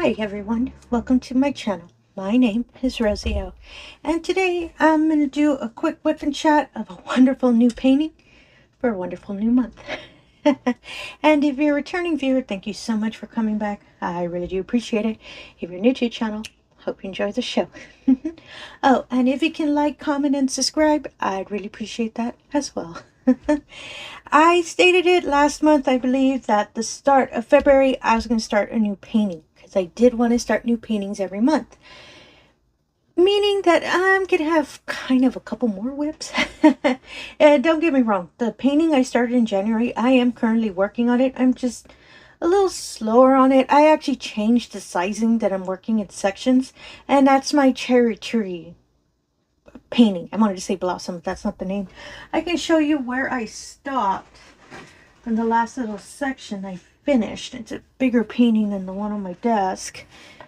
Hi everyone, welcome to my channel. My name is Rosy O, and today I'm going to do a quick whip and chat of a wonderful new painting for a wonderful new month. And if you're a returning viewer, thank you so much for coming back. I really do appreciate it. If you're new to the channel, hope you enjoy the show. Oh, and if you can like, comment, and subscribe, I'd really appreciate that as well. I stated it last month, I believe, that the start of February I was going to start a new painting, because I did want to start new paintings every month, meaning that I'm going to have kind of a couple more whips. And don't get me wrong, the painting I started in January, I am currently working on it. I'm just a little slower on it. I actually changed the sizing that I'm working in sections, and that's my cherry tree painting. I wanted to say blossom, but that's not the name. I can show you where I stopped from the last little section I finished. It's a bigger painting than the one on my desk.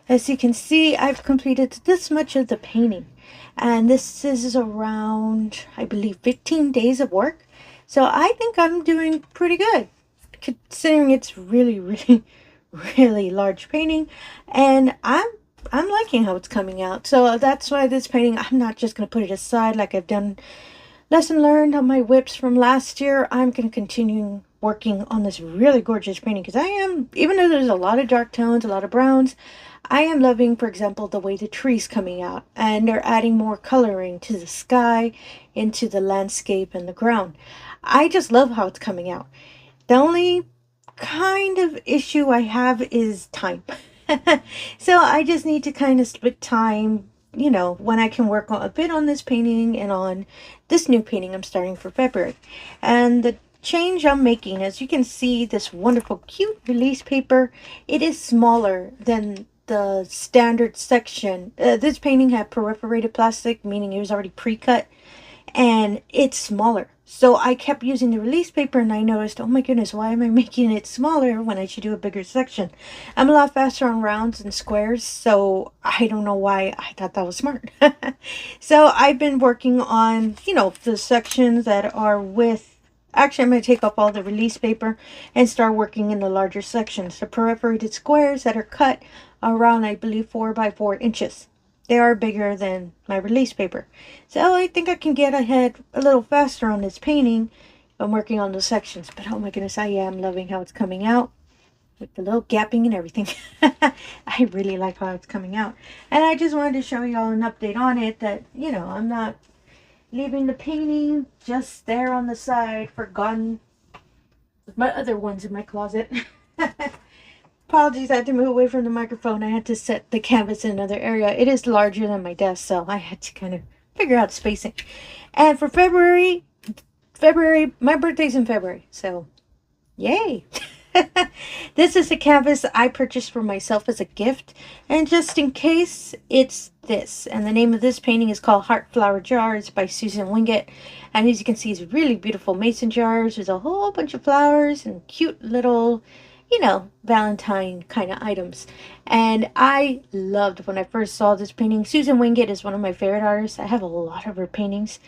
As you can see, I've completed this much of the painting, and this is around, I believe, 15 days of work. So I think I'm doing pretty good, considering it's really large painting, and I'm liking how it's coming out. So that's why this painting, I'm not just going to put it aside like I've done lesson learned on my whips from last year. I'm going to continue working on this really gorgeous painting, because I am, even though there's a lot of dark tones, a lot of browns, I am loving, for example, the way the tree's coming out, and they're adding more coloring to the sky, into the landscape and the ground. I just love how it's coming out. The only kind of issue I have is time. So I just need to kind of split time, you know, when I can work on a bit on this painting and on this new painting I'm starting for February. And the change I'm making, as you can see, this wonderful cute release paper, it is smaller than the standard section. This painting had perforated plastic, meaning it was already pre-cut, and it's smaller. So I kept using the release paper, and I noticed, oh my goodness, why am I making it smaller when I should do a bigger section? I'm a lot faster on rounds and squares, so I don't know why I thought that was smart. So I've been working on, you know, the sections that are with, actually I'm going to take off all the release paper and start working in the larger sections, the perforated squares that are cut around, I believe, 4 by 4 inches. They are bigger than my release paper. So I think I can get ahead a little faster on this painting. I'm working on the sections. But oh my goodness, I am loving how it's coming out. With the little gapping and everything. I really like how it's coming out. And I just wanted to show you all an update on it. That, you know, I'm not leaving the painting just there on the side, forgotten. With my other ones in my closet. Apologies, I had to move away from the microphone. I had to set the canvas in another area. It is larger than my desk, so I had to kind of figure out spacing. And for February, my birthday's in February, so yay! This is a canvas I purchased for myself as a gift, and just in case, it's this. And the name of this painting is called Heart Flower Jars by Susan Wingate. And as you can see, it's really beautiful mason jars with a whole bunch of flowers and cute little, you know, Valentine kind of items. And I loved when I first saw this painting. Susan Wingate is one of my favorite artists. I have a lot of her paintings,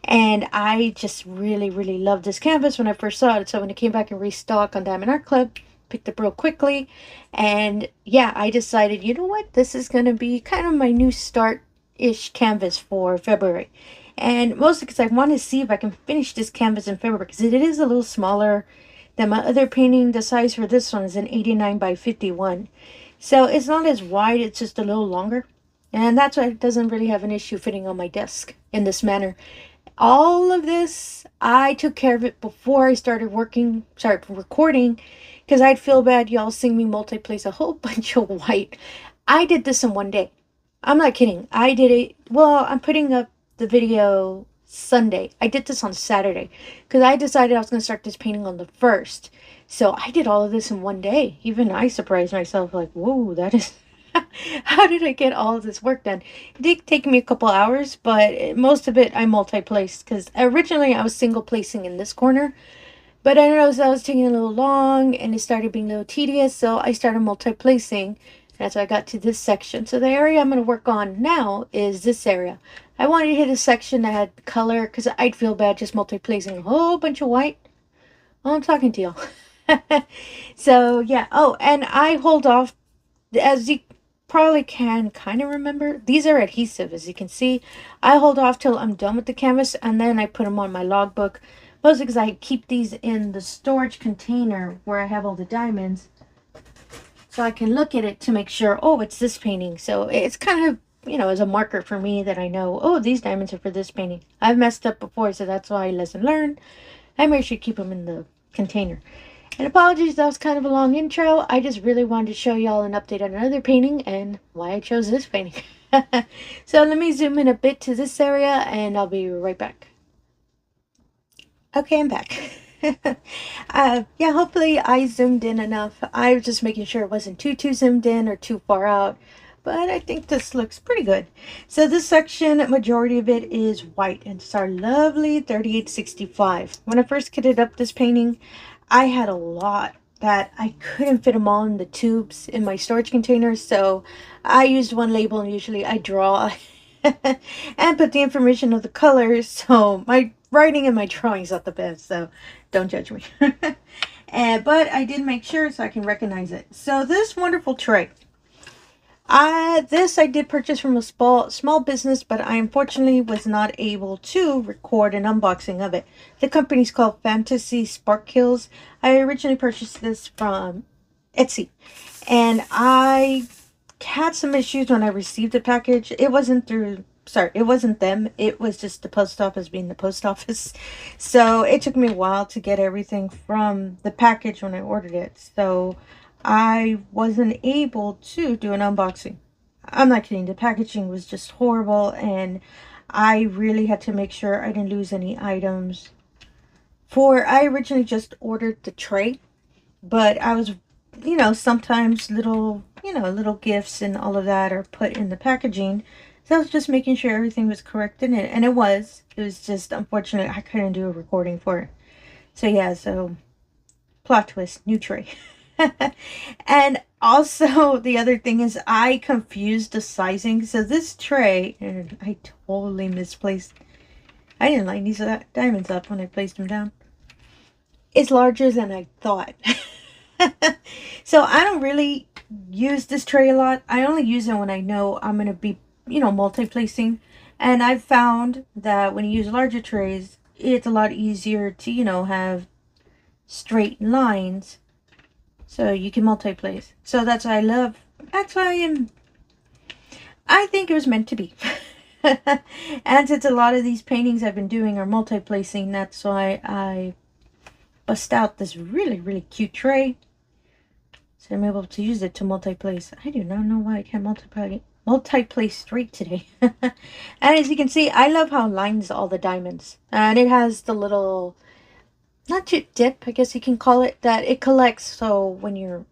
and I just really loved this canvas when I first saw it. So when it came back and restocked on diamondartclub, picked up real quickly, and yeah, I decided, you know what, this is going to be kind of my new start-ish canvas for February. And mostly because I want to see if I can finish this canvas in February, because it is a little smaller than my other painting. The size for this one is an 89 by 51. So it's not as wide, it's just a little longer. And that's why it doesn't really have an issue fitting on my desk in this manner. All of this, I took care of it before I started recording, because I'd feel bad y'all seeing me multi-place a whole bunch of white. I did this in one day. I'm not kidding. I did it, well, I'm putting up the video Sunday. I did this on Saturday because I decided I was going to start this painting on the 1st. So I did all of this in one day. Even I surprised myself, like, whoa, that is how did I get all of this work done? It did take me a couple hours, but most of it I multi-placed, because originally I was single placing in this corner, but I noticed I was taking a little long and it started being a little tedious, so I started multi-placing. That's why I got to this section. So the area I'm going to work on now is this area. I wanted to hit a section that had color, because I'd feel bad just multi-placing a whole bunch of white. Oh, I'm talking to y'all. So yeah. Oh, and I hold off, as you probably can kind of remember, these are adhesive, as you can see. I hold off till I'm done with the canvas, and then I put them on my logbook. Mostly because I keep these in the storage container where I have all the diamonds, so I can look at it to make sure, oh, it's this painting. So it's kind of, you know, as a marker for me that I know, oh, these diamonds are for this painting. I've messed up before, so that's why, lesson learned. I make sure to keep them in the container. And apologies, that was kind of a long intro. I just really wanted to show y'all an update on another painting and why I chose this painting. So let me zoom in a bit to this area and I'll be right back. Okay, I'm back. Yeah, hopefully I zoomed in enough. I was just making sure it wasn't too zoomed in or too far out. But I think this looks pretty good. So this section, majority of it is white. And it's our lovely 3865. When I first kitted up this painting, I had a lot that I couldn't fit them all in the tubes in my storage containers. So I used one label, and usually I draw and put the information of the colors. So my writing and my drawing's not the best, so don't judge me. But I did make sure so I can recognize it. So this wonderful tray. This I did purchase from a small business, but I unfortunately was not able to record an unboxing of it. The company's called Fantasy Sparkles. I originally purchased this from Etsy, and I had some issues when I received the package. It wasn't them. It was just the post office being the post office. So it took me a while to get everything from the package when I ordered it. So I wasn't able to do an unboxing. I'm not kidding. The packaging was just horrible, and I really had to make sure I didn't lose any items. I originally just ordered the tray, but I was, you know, sometimes little gifts and all of that are put in the packaging. So I was just making sure everything was correct in it, and it was. It was just unfortunate I couldn't do a recording for it. So yeah, so plot twist, new tray. And also the other thing is I confused the sizing. So this tray, and I totally misplaced. I didn't line these diamonds up when I placed them down. It's larger than I thought. So I don't really use this tray a lot. I only use it when I know I'm going to be, you know, multi-placing. And I've found that when you use larger trays, it's a lot easier to, you know, have straight lines. So you can multi-place. So that's what I love. That's why I think it was meant to be. And since a lot of these paintings I've been doing are multi-placing, that's why I bust out this really, really cute tray. So I'm able to use it to multi-place. I do not know why I can't multi-place straight today. And as you can see, I love how it lines all the diamonds. And it has the little, not chip dip, I guess you can call it, that it collects. So when you're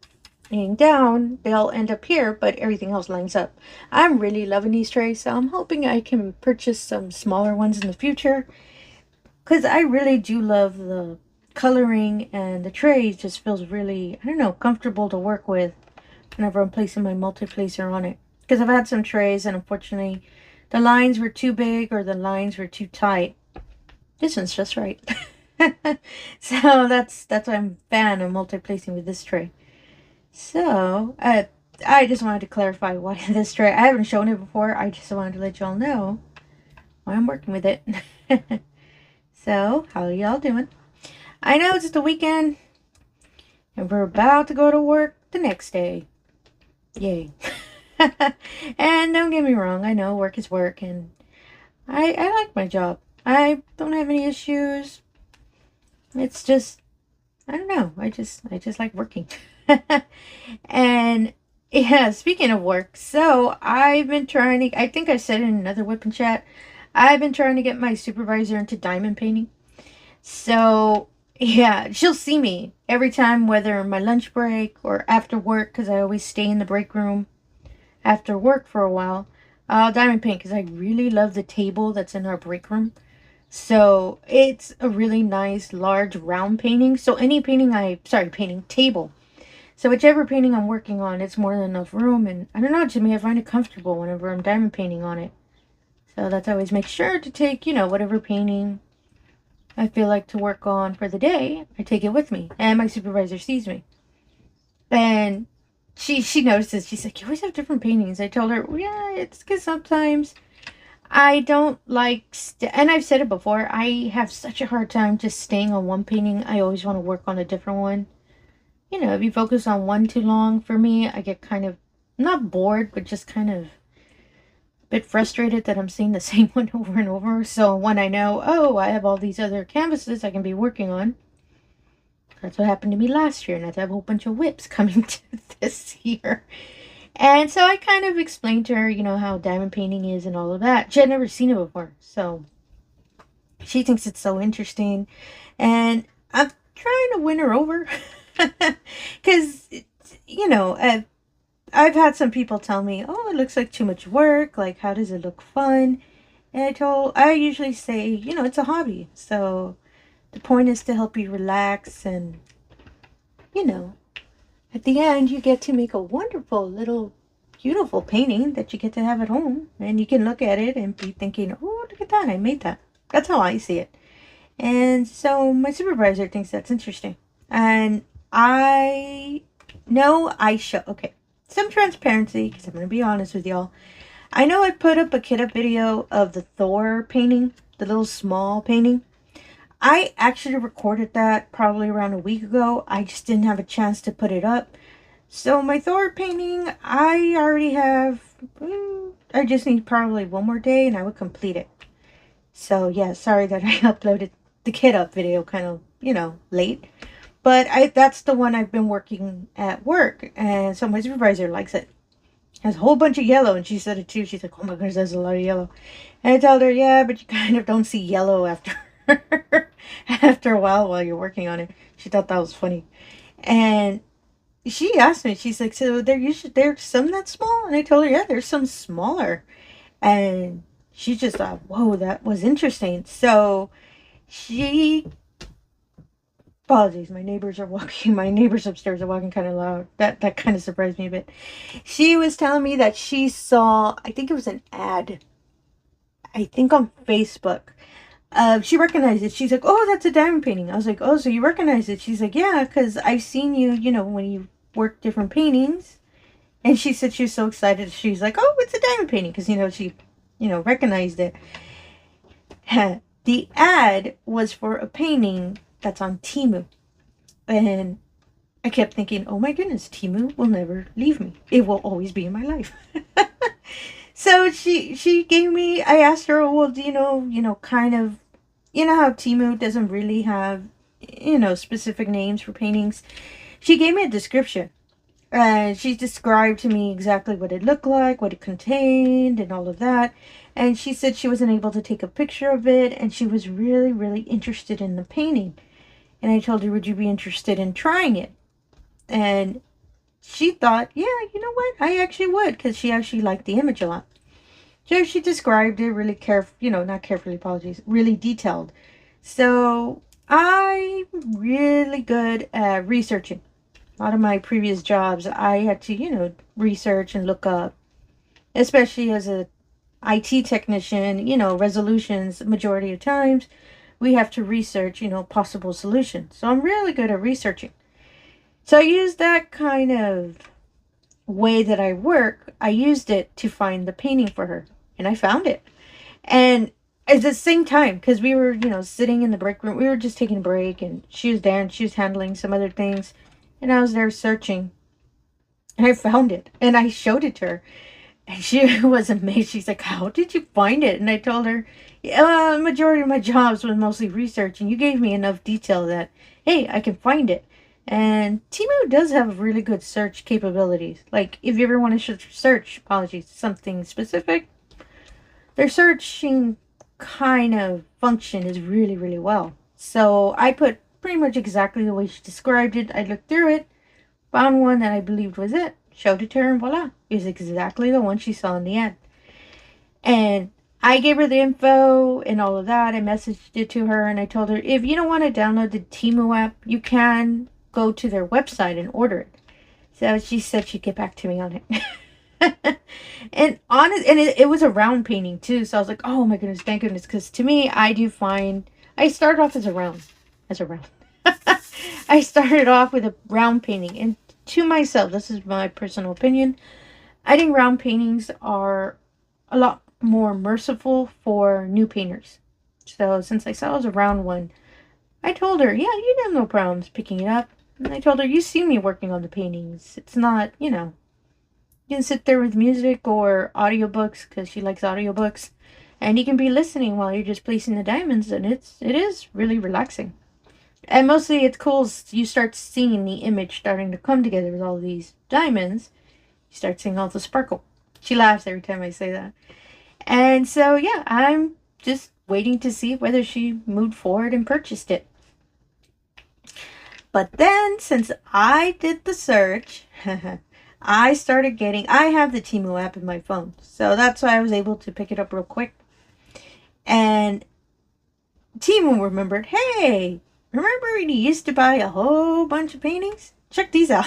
laying down, they'll end up here, but everything else lines up. I'm really loving these trays, so I'm hoping I can purchase some smaller ones in the future, because I really do love the coloring, and the tray just feels really, I don't know, comfortable to work with whenever I'm placing my multi-placer on it. Because I've had some trays and unfortunately the lines were too big or the lines were too tight. This one's just right. So that's why I'm a fan of multi-placing with this tray. So I just wanted to clarify why this tray. I haven't shown it before. I just wanted to let y'all know why I'm working with it. So how are y'all doing? I know it's the weekend and we're about to go to work the next day. Yay. And don't get me wrong, I know work is work, and I like my job. I don't have any issues. It's just, I don't know, I just like working. And yeah, speaking of work, so I've been trying to, I think I said in another WIP and chat, I've been trying to get my supervisor into diamond painting. So yeah, she'll see me every time, whether my lunch break or after work, because I always stay in the break room after work for a while. I'll diamond paint because I really love the table that's in our break room. So it's a really nice large round painting. So any painting table. So whichever painting I'm working on, it's more than enough room. And I don't know, to me, I find it comfortable whenever I'm diamond painting on it. So that's always make sure to take, you know, whatever painting I feel like to work on for the day, I take it with me. And my supervisor sees me. And she notices. She's like, you always have different paintings. I told her, well, yeah, it's because sometimes I don't like, and I've said it before, I have such a hard time just staying on one painting. I always want to work on a different one. You know, if you focus on one too long, for me, I get kind of, not bored, but just kind of a bit frustrated that I'm seeing the same one over and over. So when I know, oh, I have all these other canvases I can be working on. That's what happened to me last year, and I have a whole bunch of WIPs coming to this year. And so I kind of explained to her, you know, how diamond painting is and all of that. She had never seen it before, so she thinks it's so interesting. And I'm trying to win her over. Because, you know, I've had some people tell me, oh, it looks like too much work. Like, how does it look fun? And I usually say, you know, it's a hobby. So the point is to help you relax, and, you know, at the end you get to make a wonderful little beautiful painting that you get to have at home, and you can look at it and be thinking, oh, look at that, I made that. That's how I see it. And so my supervisor thinks that's interesting, and I know I show, okay, some transparency, because I'm going to be honest with y'all. I know I put up a kit up video of the Thor painting, the little small painting. I actually recorded that probably around a week ago. I just didn't have a chance to put it up. So my Thor painting, I already have, I just need probably one more day and I would complete it. So yeah, sorry that I uploaded the kit up video kind of, you know, late. But that's the one I've been working at work. And so my supervisor likes it. It has a whole bunch of yellow, and she said it too. She's like, oh my goodness, there's a lot of yellow. And I told her, yeah, but you kind of don't see yellow after after a while you're working on it. She thought that was funny. And she asked me, she's like, so there's some that small? And I told her, yeah, there's some smaller. And she just thought, whoa, that was interesting. So she, apologies, my neighbors upstairs are walking kind of loud. That kind of surprised me a bit. She was telling me that she saw, I think it was an ad, I think on Facebook. She recognized it. She's like, oh, that's a diamond painting. I was like, oh, so you recognize it? She's like, yeah, because I've seen you, you know, when you work different paintings. And she said she was so excited. She's like, oh, it's a diamond painting. Because, you know, she, you know, recognized it. The ad was for a painting that's on Temu. And I kept thinking, oh my goodness, Temu will never leave me. It will always be in my life. So she gave me, I asked her, well, do you know, kind of, you know how Temu doesn't really have, you know, specific names for paintings. She gave me a description. She described to me exactly what it looked like, what it contained, and all of that. And she said she wasn't able to take a picture of it, and she was really, really interested in the painting. And I told her, would you be interested in trying it? And she thought, yeah, you know what? I actually would, because she actually liked the image a lot. So she described it really not carefully, apologies, really detailed. So I'm really good at researching. A lot of my previous jobs, I had to, you know, research and look up, especially as a IT technician, you know, resolutions, majority of times, we have to research, you know, possible solutions. So I'm really good at researching. So I used that kind of way that I work, I used it to find the painting for her. And I found it. And at the same time, because we were, you know, sitting in the break room, we were just taking a break, and she was there and she was handling some other things. And I was there searching. And I found it. And I showed it to her. And she was amazed. She's like, how did you find it? And I told her, yeah, the majority of my jobs was mostly research. And you gave me enough detail that, hey, I can find it. And Temu does have really good search capabilities. Like, if you ever want to search, something specific, their searching kind of function is really, really well. So I put pretty much exactly the way she described it. I looked through it, found one that I believed was it, showed it to her, and voila, it was exactly the one she saw in the ad. And I gave her the info and all of that. I messaged it to her, and I told her, if you don't want to download the Temu app, you can go to their website and order it. So she said she'd get back to me on it. And it was a round painting too. So I was like, oh my goodness, thank goodness. Because to me, I started off as a round. I started off with a round painting. And to myself, this is my personal opinion, I think round paintings are a lot more merciful for new painters. So since I saw it was a round one, I told her, yeah, you have no problems picking it up. And I told her, you see me working on the paintings. It's not, you know, you can sit there with music or audiobooks, because she likes audiobooks, and you can be listening while you're just placing the diamonds, and it is really relaxing. And mostly it's cool, you start seeing the image starting to come together with all these diamonds. You start seeing all the sparkle. She laughs every time I say that. And so, yeah, I'm just waiting to see whether she moved forward and purchased it. But then, since I did the search, I started getting, I have the Temu app in my phone. So that's why I was able to pick it up real quick. And Temu remembered, hey, remember when you used to buy a whole bunch of paintings? Check these out.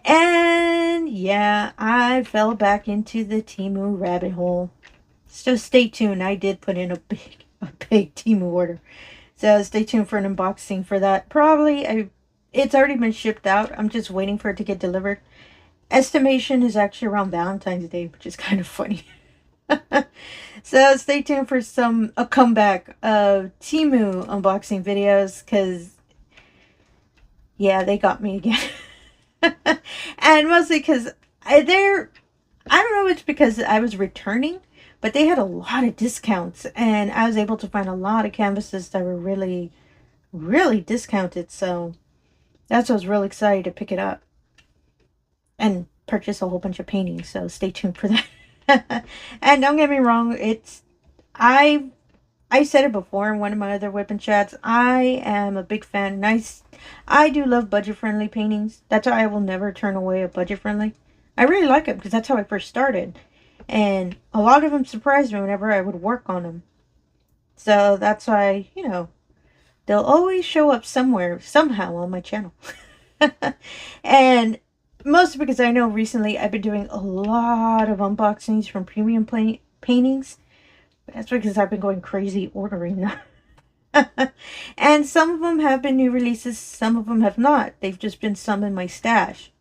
And yeah, I fell back into the Temu rabbit hole. So stay tuned. I did put in a big Temu order. So stay tuned for an unboxing for that. Probably, it's already been shipped out. I'm just waiting for it to get delivered. Estimation is actually around Valentine's Day, which is kind of funny. So stay tuned for a comeback of Temu unboxing videos, because yeah, they got me again. And mostly because I don't know if it's because I was returning, but they had a lot of discounts, and I was able to find a lot of canvases that were really, really discounted. So that's why I was really excited to pick it up and purchase a whole bunch of paintings. So stay tuned for that. And don't get me wrong, I said it before in one of my other whipping chats, I am a big fan. I do love budget-friendly paintings. That's why I will never turn away a budget-friendly. I really like it because that's how I first started. And a lot of them surprised me whenever I would work on them. So that's why, you know, they'll always show up somewhere, somehow on my channel. And mostly because I know recently I've been doing a lot of unboxings from premium paintings. But that's because I've been going crazy ordering them. And some of them have been new releases, some of them have not. They've just been some in my stash.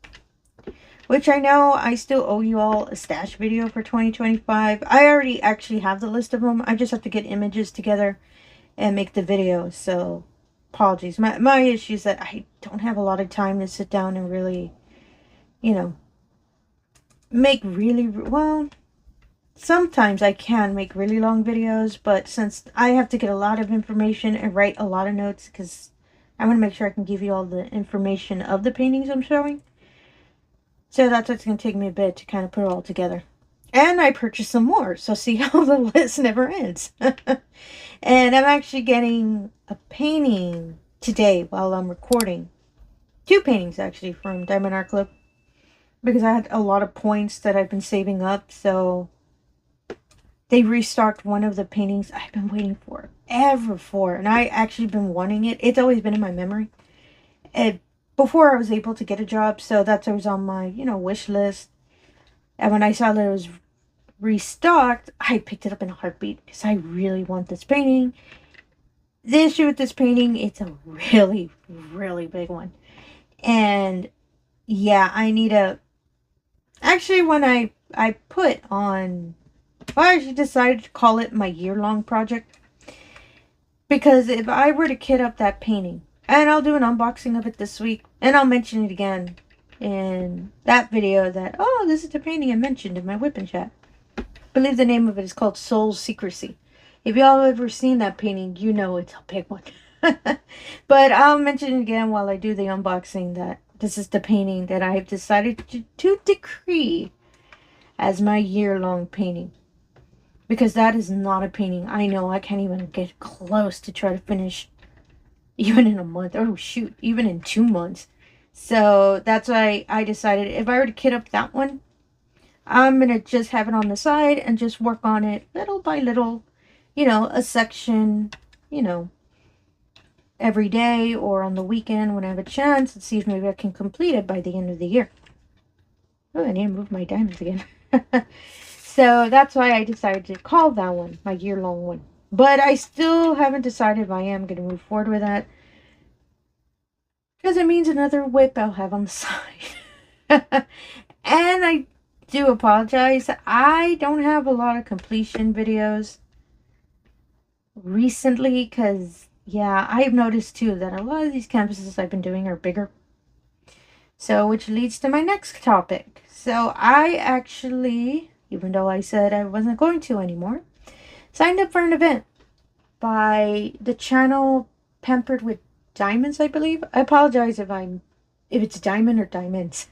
Which I know I still owe you all a stash video for 2025. I already actually have the list of them. I just have to get images together and make the video. So, apologies. My issue is that I don't have a lot of time to sit down and really, you know, make really, well, sometimes I can make really long videos, but since I have to get a lot of information and write a lot of notes, because I want to make sure I can give you all the information of the paintings I'm showing. So that's what's going to take me a bit to kind of put it all together. And I purchased some more, so see how the list never ends. And I'm actually getting a painting today while I'm recording. 2 paintings actually from diamondartclub, because I had a lot of points that I've been saving up, so they restocked one of the paintings I've been waiting forever for. And I actually been wanting it. It's always been in my memory. Before I was able to get a job, so that's what was on my, you know, wish list. And when I saw that it was restocked, I picked it up in a heartbeat because I really want this painting. The issue with this painting, it's a really, really big one. And yeah, I need a... Actually, when I put on... Well, I actually decided to call it my year-long project. Because if I were to kit up that painting, and I'll do an unboxing of it this week, and I'll mention it again in that video that, oh, this is the painting I mentioned in my whipping chat. I believe the name of it is called Soul Secrecy. If y'all have ever seen that painting, you know it's a big one. But I'll mention it again while I do the unboxing that this is the painting that I've decided to decree as my year-long painting. Because that is not a painting. I know I can't even get close to try to finish even in a month. Oh, shoot. Even in 2 months. So that's why I decided if I were to kit up that one, I'm going to just have it on the side and just work on it little by little. You know, a section, you know, every day or on the weekend when I have a chance, and see if maybe I can complete it by the end of the year. Oh, I need to move my diamonds again. So that's why I decided to call that one my year-long one. But I still haven't decided if I am going to move forward with that. because it means another WIP I'll have on the side. And I do apologize. I don't have a lot of completion videos recently because, yeah, I've noticed too that a lot of these canvases I've been doing are bigger. So, which leads to my next topic. So, I actually, even though I said I wasn't going to anymore, signed up for an event by the channel Pampered with Diamonds, I believe. I apologize if it's diamond or diamonds.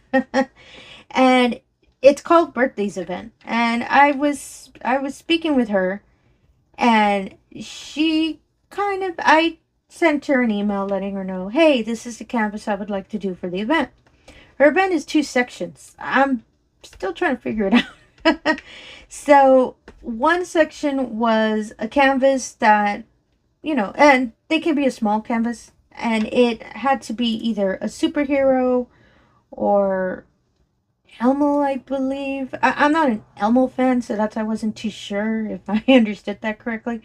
And it's called Birthdays Event. And I was speaking with her, and I sent her an email letting her know, hey, this is the canvas I would like to do for the event. Her event is 2 sections. I'm still trying to figure it out. So one section was a canvas that, and they can be a small canvas, and it had to be either a superhero or Elmo, I believe. I'm not an Elmo fan, so I wasn't too sure if I understood that correctly.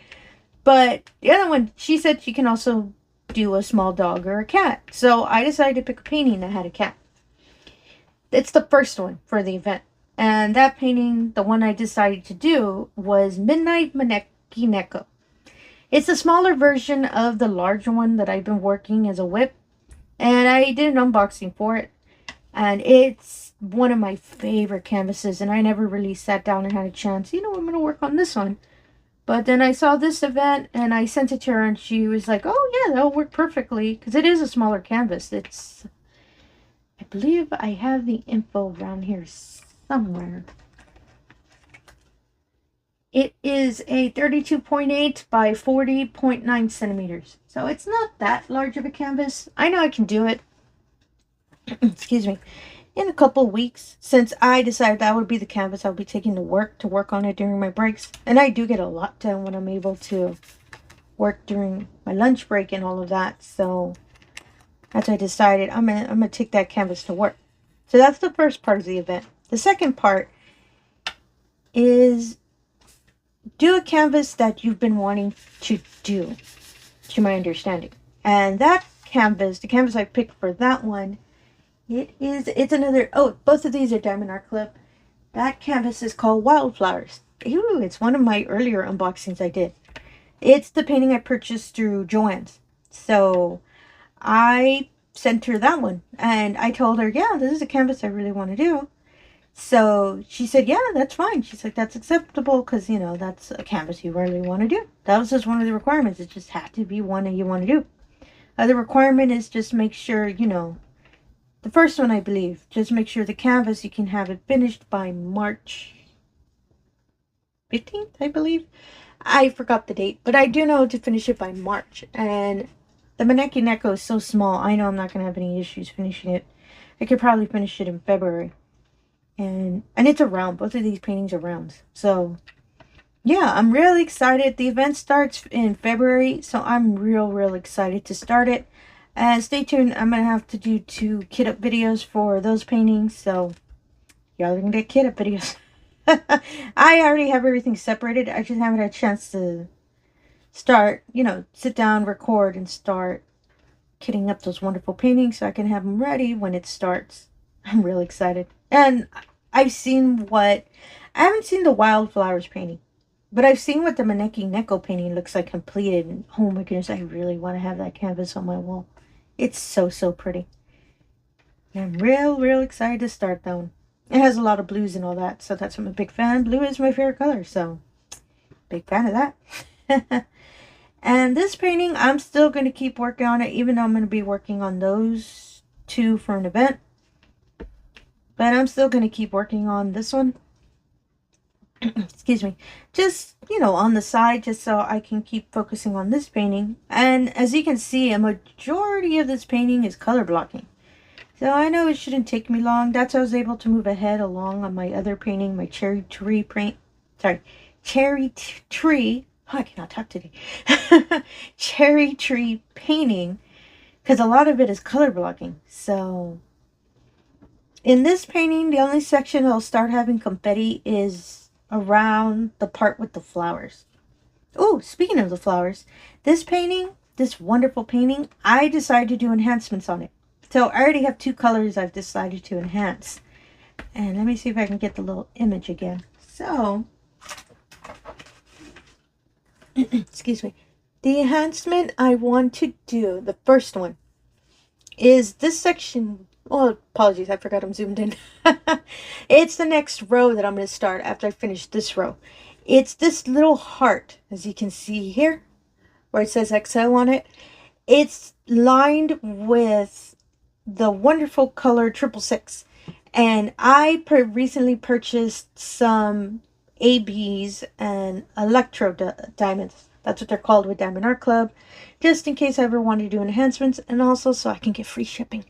But the other one, she said she can also do a small dog or a cat. So I decided to pick a painting that had a cat. It's the first one for the event. And that painting, the one I decided to do, was Midnight Maneki Neko. It's a smaller version of the larger one that I've been working as a WIP. And I did an unboxing for it. And it's one of my favorite canvases. And I never really sat down and had a chance. I'm going to work on this one. But then I saw this event and I sent it to her. And she was like, oh, yeah, that'll work perfectly. Because it is a smaller canvas. I believe I have the info around here somewhere. It is a 32.8 by 40.9 centimeters. So it's not that large of a canvas. I know I can do it. Excuse me. In a couple weeks, since I decided that would be the canvas I'll be taking to work on it during my breaks. And I do get a lot done when I'm able to work during my lunch break and all of that. So that's why I decided I'm gonna take that canvas to work. So that's the first part of the event. The second part is do a canvas that you've been wanting to do, to my understanding. And that canvas, the canvas I picked for that one, it's another, both of these are diamondartclub. That canvas is called Wildflowers. Ooh, it's one of my earlier unboxings I did. It's the painting I purchased through Joann's. So I sent her that one, and I told her, yeah, this is a canvas I really want to do. So she said, yeah, that's fine. She's like, that's acceptable because, that's a canvas you really want to do. That was just one of the requirements. It just had to be one that you want to do. The requirement is just make sure, the first one, I believe, just make sure the canvas, you can have it finished by March 15th, I believe. I forgot the date, but I do know to finish it by March. And the Maneki Neko is so small, I know I'm not going to have any issues finishing it. I could probably finish it in February. And it's a round. Both of these paintings are rounds. So, yeah, I'm really excited. The event starts in February, so I'm real excited to start it. And stay tuned. I'm going to have to do 2 kit up videos for those paintings. So, y'all are going to get kit up videos. I already have everything separated. I just haven't had a chance to start, sit down, record, and start kitting up those wonderful paintings so I can have them ready when it starts. I'm really excited. And I haven't seen the Wildflowers painting, but I've seen what the Maneki Neko painting looks like completed. And oh my goodness, I really want to have that canvas on my wall. It's so pretty. And I'm real excited to start that one. It has a lot of blues and all that, so that's why I'm a big fan. Blue is my favorite color, so big fan of that. And this painting, I'm still going to keep working on it, even though I'm going to be working on those 2 for an event. But I'm still going to keep working on this one. Excuse me. Just, on the side, just so I can keep focusing on this painting. And as you can see, a majority of this painting is color blocking. So I know it shouldn't take me long. That's how I was able to move ahead along on my other painting, my cherry tree paint. Sorry, cherry tree. Oh, I cannot talk today. Cherry tree painting. Because a lot of it is color blocking. So in this painting, the only section I'll start having confetti is around the part with the flowers. Oh, speaking of the flowers, this painting, this wonderful painting, I decided to do enhancements on it. So I already have two colors I've decided to enhance. And let me see if I can get the little image again. So, excuse me. The enhancement I want to do, the first one, is this section. Oh, apologies, I forgot I'm zoomed in. It's the next row that I'm going to start after I finish this row. It's this little heart, as you can see here, where it says XO on it. It's lined with the wonderful color 666. And I recently purchased some ABs and electro diamonds. That's what they're called with Diamondart just in case I ever want to do enhancements, and also so I can get free shipping.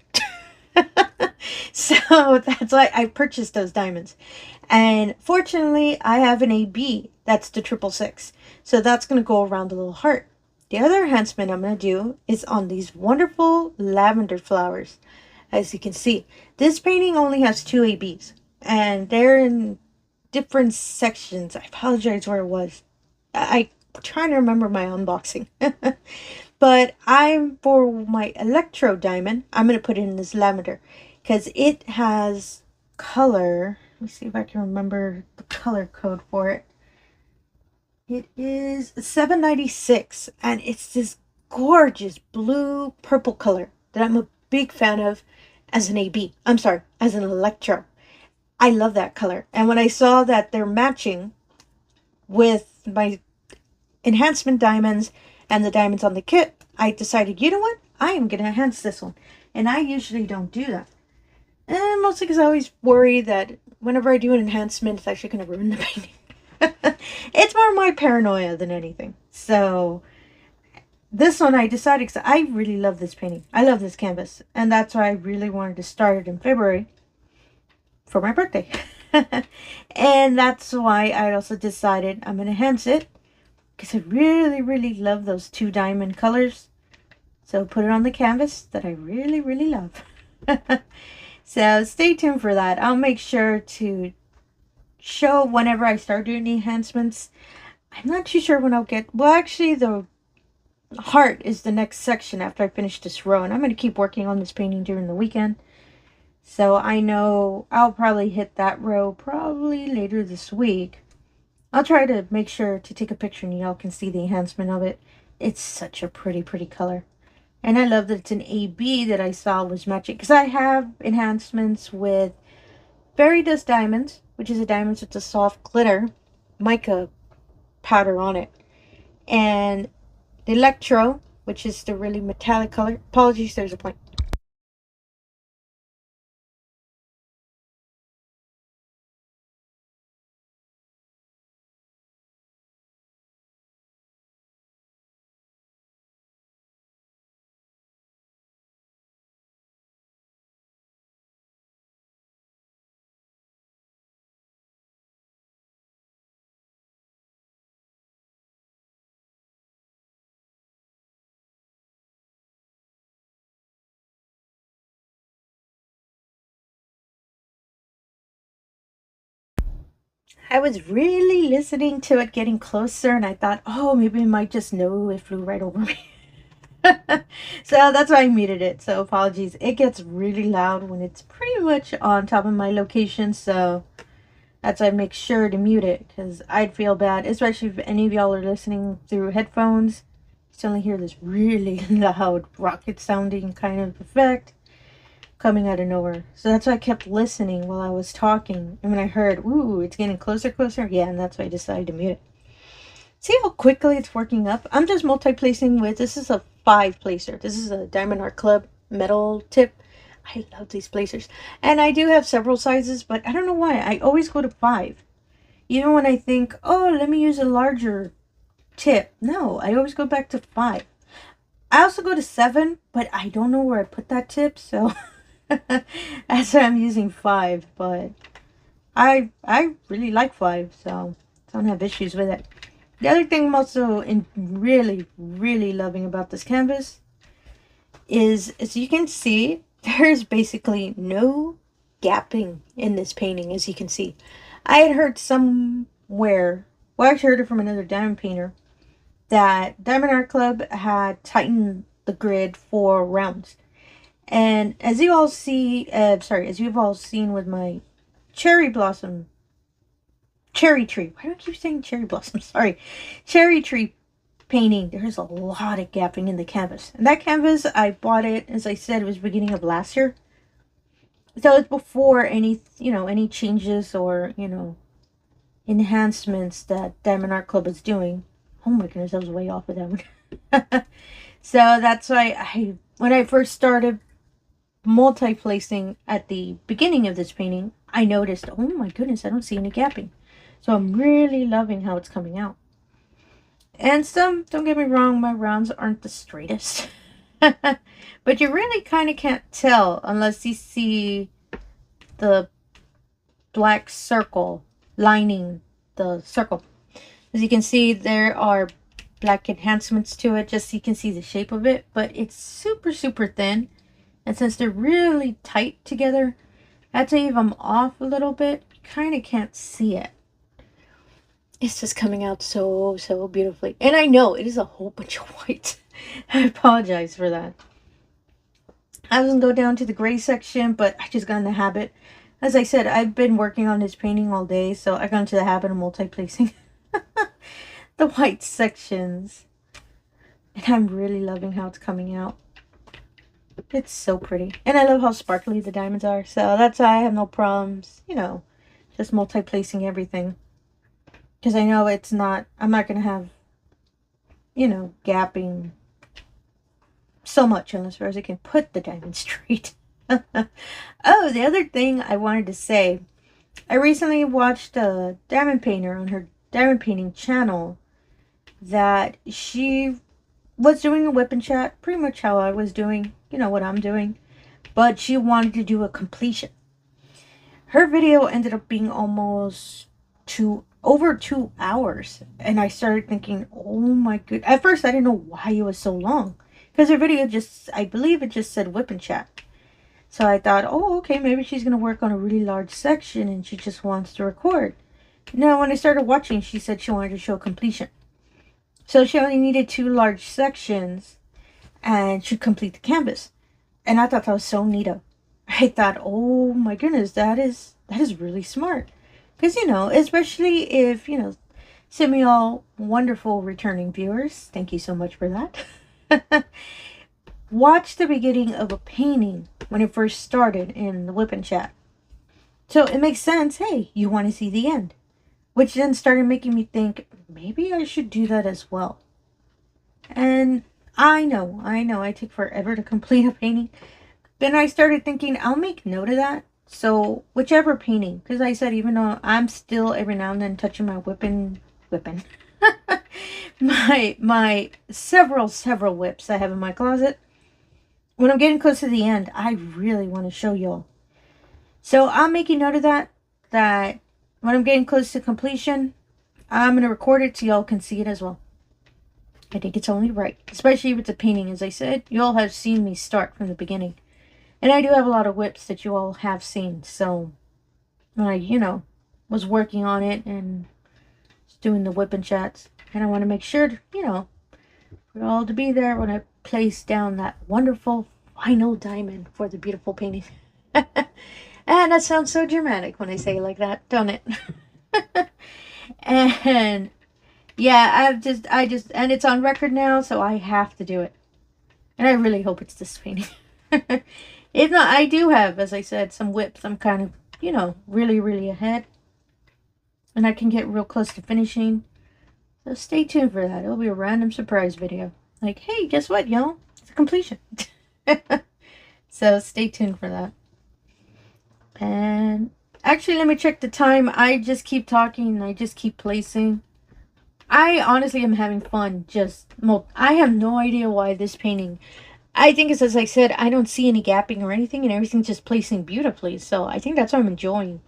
So that's why I purchased those diamonds. And fortunately, I have an AB. That's the 666. So that's going to go around the little heart. The other enhancement I'm going to do is on these wonderful lavender flowers. As you can see, this painting only has two ABs. And they're in different sections. I apologize where it was. I'm trying to remember my unboxing. But for my electro diamond, I'm going to put it in this lavender. Because it has color. Let me see if I can remember the color code for it. It is 796. And it's this gorgeous blue purple color that I'm a big fan of as an AB. I'm sorry, as an electro. I love that color. And when I saw that they're matching with my enhancement diamonds and the diamonds on the kit, I decided, you know what? I am going to enhance this one. And I usually don't do that. And mostly because I always worry that whenever I do an enhancement, it's actually going to ruin the painting. It's more my paranoia than anything. So this one I decided, because I really love this painting. I love this canvas. And that's why I really wanted to start it in February for my birthday. And that's why I also decided I'm going to enhance it, because I really, really love those two diamond colors. So put it on the canvas that I really, really love. So stay tuned for that. I'll make sure to show whenever I start doing the enhancements. I'm not too sure when I'll get... Well, actually, the heart is the next section after I finish this row. And I'm going to keep working on this painting during the weekend. So I know I'll probably hit that row probably later this week. I'll try to make sure to take a picture and y'all can see the enhancement of it. It's such a pretty, pretty color. And I love that it's an AB that I saw was matching. Because I have enhancements with Fairy Dust Diamonds, which is a diamond with a soft glitter mica powder on it. And the Electro, which is the really metallic color. Apologies, there's a point. I was really listening to it getting closer, and I thought, oh, maybe it might just know it flew right over me. So that's why I muted it. So apologies. It gets really loud when it's pretty much on top of my location. So that's why I make sure to mute it, because I'd feel bad, especially if any of y'all are listening through headphones. You suddenly hear this really loud rocket sounding kind of effect coming out of nowhere. So that's why I kept listening while I was talking. And when I heard, ooh, it's getting closer, closer. Yeah, and that's why I decided to mute it. See how quickly it's working up? I'm just multi-placing with, this is a 5-placer. This is a diamondartclub metal tip. I love these placers. And I do have several sizes, but I don't know why. I always go to 5. Even when I think, oh, let me use a larger tip. No, I always go back to 5. I also go to 7, but I don't know where I put that tip, so... That's why I'm using 5, but I really like 5, so I don't have issues with it. The other thing I'm also really loving about this canvas is, as you can see, there's basically no gapping in this painting, as you can see. I had heard somewhere, well, I actually heard it from another diamond painter, that diamondart Club had tightened the grid for rounds. And as you all see, as you've all seen with my cherry tree. Why do I keep saying cherry blossom? Sorry. Cherry tree painting. There's a lot of gapping in the canvas. And that canvas, I bought it, as I said, it was beginning of last year. So it's before any, any changes or, enhancements that diamondartclub is doing. Oh my goodness, I was way off with that one. So that's why when I first started multi-placing at the beginning of this painting, I noticed, oh my goodness, I don't see any gapping. So I'm really loving how it's coming out. And some, don't get me wrong, my rounds aren't the straightest. But you really kind of can't tell unless you see the black circle lining the circle. As you can see, there are black enhancements to it, just so you can see the shape of it. But it's super, super thin. And since they're really tight together, I'd say if I'm off a little bit, you kind of can't see it. It's just coming out so, so beautifully. And I know it is a whole bunch of white. I apologize for that. I was going to go down to the gray section, but I just got in the habit. As I said, I've been working on this painting all day, so I got into the habit of multi-placing the white sections. And I'm really loving how it's coming out. It's so pretty. And I love how sparkly the diamonds are. So that's why I have no problems, just multi-placing everything. Because I know I'm not going to have, gapping so much unless Rosy can put the diamond straight. Oh, the other thing I wanted to say. I recently watched a diamond painter on her diamond painting channel that she was doing a whip and chat, pretty much how I was doing, what I'm doing, but she wanted to do a completion. Her video ended up being almost over 2 hours, and I started thinking, oh my god. At first I didn't know why it was so long, because her video I believe it just said whip and chat. So I thought, oh, okay, maybe she's going to work on a really large section and she just wants to record. No, when I started watching, she said she wanted to show completion. So she only needed 2 large sections and she'd complete the canvas. And I thought that was so neato. I thought, oh my goodness, that is really smart. Because, especially if, some of y'all wonderful returning viewers, thank you so much for that. Watch the beginning of a painting when it first started in the whip and chat. So it makes sense, hey, you want to see the end. Which then started making me think, maybe I should do that as well. And I know, I take forever to complete a painting. Then I started thinking, I'll make note of that. So whichever painting, because I said, even though I'm still every now and then touching my whipping, my several whips I have in my closet. When I'm getting close to the end, I really want to show y'all. So I'm making note of that when I'm getting close to completion, I'm going to record it so y'all can see it as well. I think it's only right, especially with the painting. As I said, you all have seen me start from the beginning. And I do have a lot of whips that you all have seen. So when I, was working on it and doing the whip and chats, and I want to make sure, for all to be there when I place down that wonderful final diamond for the beautiful painting. And that sounds so dramatic when I say it like that, don't it? And yeah, and it's on record now, so I have to do it. And I really hope it's this painting. If not, I do have, as I said, some whips. I'm kind of, really, really ahead. And I can get real close to finishing. So stay tuned for that. It'll be a random surprise video. Like, hey, guess what, y'all? It's a completion. So stay tuned for that. And actually, let me check the time. I just keep talking and I just keep placing. I honestly am having fun. I have no idea why this painting. I think it's, as I said, I don't see any gapping or anything, and everything's just placing beautifully. So I think that's why I'm enjoying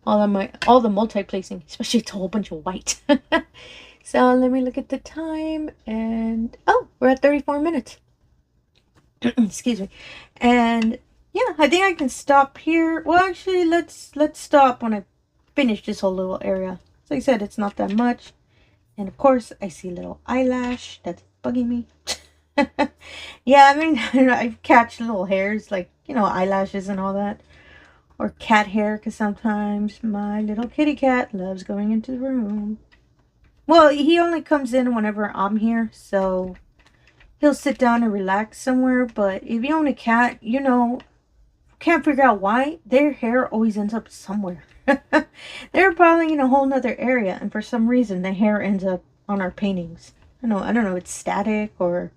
all the multi-placing, especially it's a whole bunch of white. So let me look at the time, and oh, we're at 34 minutes. Excuse me. And yeah, I think I can stop here. Well, actually, let's stop when I finish this whole little area. As I said, it's not that much. And of course, I see a little eyelash that's bugging me. Yeah, I mean, I catch little hairs, like, eyelashes and all that. Or cat hair, because sometimes my little kitty cat loves going into the room. Well, he only comes in whenever I'm here, so he'll sit down and relax somewhere. But if you own a cat, can't figure out why, their hair always ends up somewhere. They're probably in a whole nother area, and for some reason, the hair ends up on our paintings. I don't know, it's static, or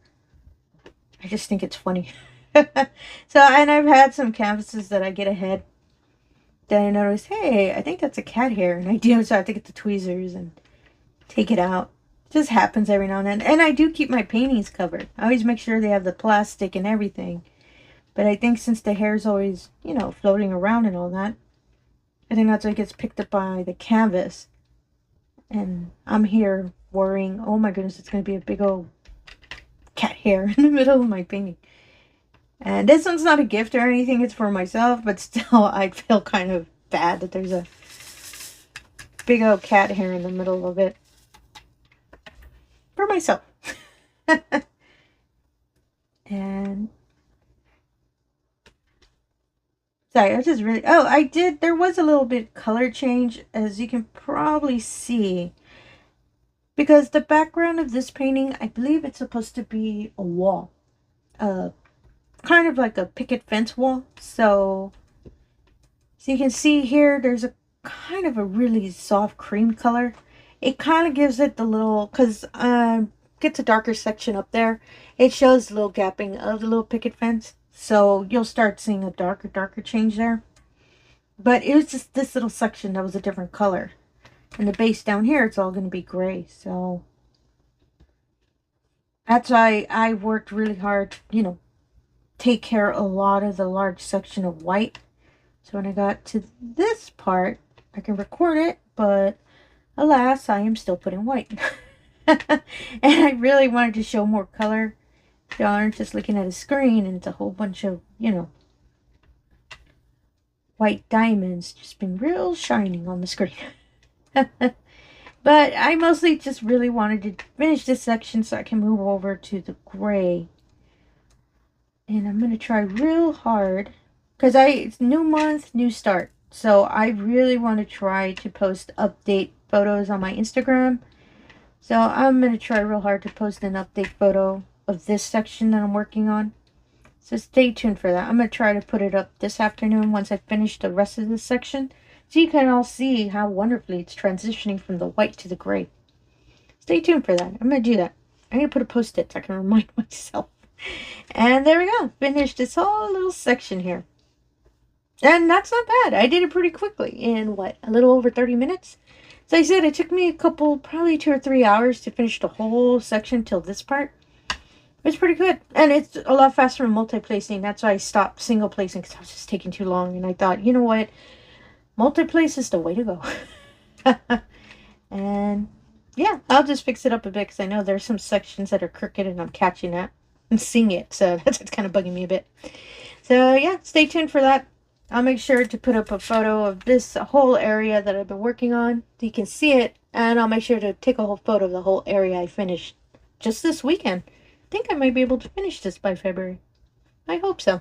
I just think it's funny. So, and I've had some canvases that I get ahead. Then I notice, hey, I think that's a cat hair. And I do, so I have to get the tweezers and take it out. It just happens every now and then. And I do keep my paintings covered. I always make sure they have the plastic and everything. But I think since the hair's always, floating around and all that, I think that's why it gets picked up by the canvas. And I'm here worrying, oh my goodness, it's going to be a big old cat hair in the middle of my painting. And this one's not a gift or anything, it's for myself, but still I feel kind of bad that there's a big old cat hair in the middle of it. For myself. And sorry, I just really, there was a little bit color change, as you can probably see. Because the background of this painting, I believe it's supposed to be a wall. Kind of like a picket fence wall. So you can see here, there's a kind of a really soft cream color. It kind of gives it the little, because gets a darker section up there. It shows the little gapping of the little picket fence. So you'll start seeing a darker change there. But it was just this little section that was a different color. And the base down here, it's all going to be gray. So that's why I worked really hard, take care of a lot of the large section of white. So when I got to this part, I can record it, but alas, I am still putting white. And I really wanted to show more color. You aren't just looking at a screen and it's a whole bunch of, white diamonds just being real shining on the screen. But I mostly just really wanted to finish this section so I can move over to the gray. And I'm going to try real hard, because it's new month, new start. So I really want to try to post update photos on my Instagram. So I'm going to try real hard to post an update photo of this section that I'm working on. So stay tuned for that. I'm going to try to put it up this afternoon once I finish the rest of this section. So you can all see how wonderfully it's transitioning from the white to the gray. Stay tuned for that. I'm going to do that. I'm going to put a post-it so I can remind myself. And there we go. Finished this whole little section here. And that's not bad. I did it pretty quickly in, a little over 30 minutes? So I said it took me probably 2 or 3 hours to finish the whole section till this part. It's pretty good. And it's a lot faster in multi-placing. That's why I stopped single placing, because I was just taking too long. And I thought, you know what? Multi-place is the way to go. And yeah, I'll just fix it up a bit, because I know there's some sections that are crooked and I'm catching that. I'm seeing it, so that's what's kind of bugging me a bit. So yeah, stay tuned for that. I'll make sure to put up a photo of this whole area that I've been working on so you can see it, and I'll make sure to take a whole photo of the whole area I finished just this weekend. I think I might be able to finish this by February. I hope so.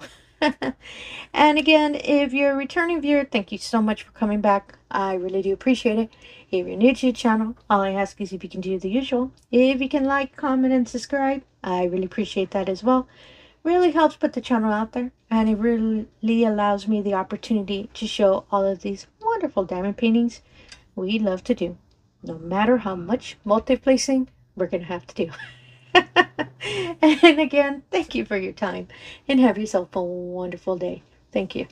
And again, if you're a returning viewer, thank you so much for coming back. I really do appreciate it. If you're new to the channel, all I ask is if you can do the usual. If you can like, comment, and subscribe, I really appreciate that as well. Really helps put the channel out there, and it really allows me the opportunity to show all of these wonderful diamond paintings we love to do. No matter how much multi-placing we're going to have to do. And again, thank you for your time, and have yourself a wonderful day. Thank you.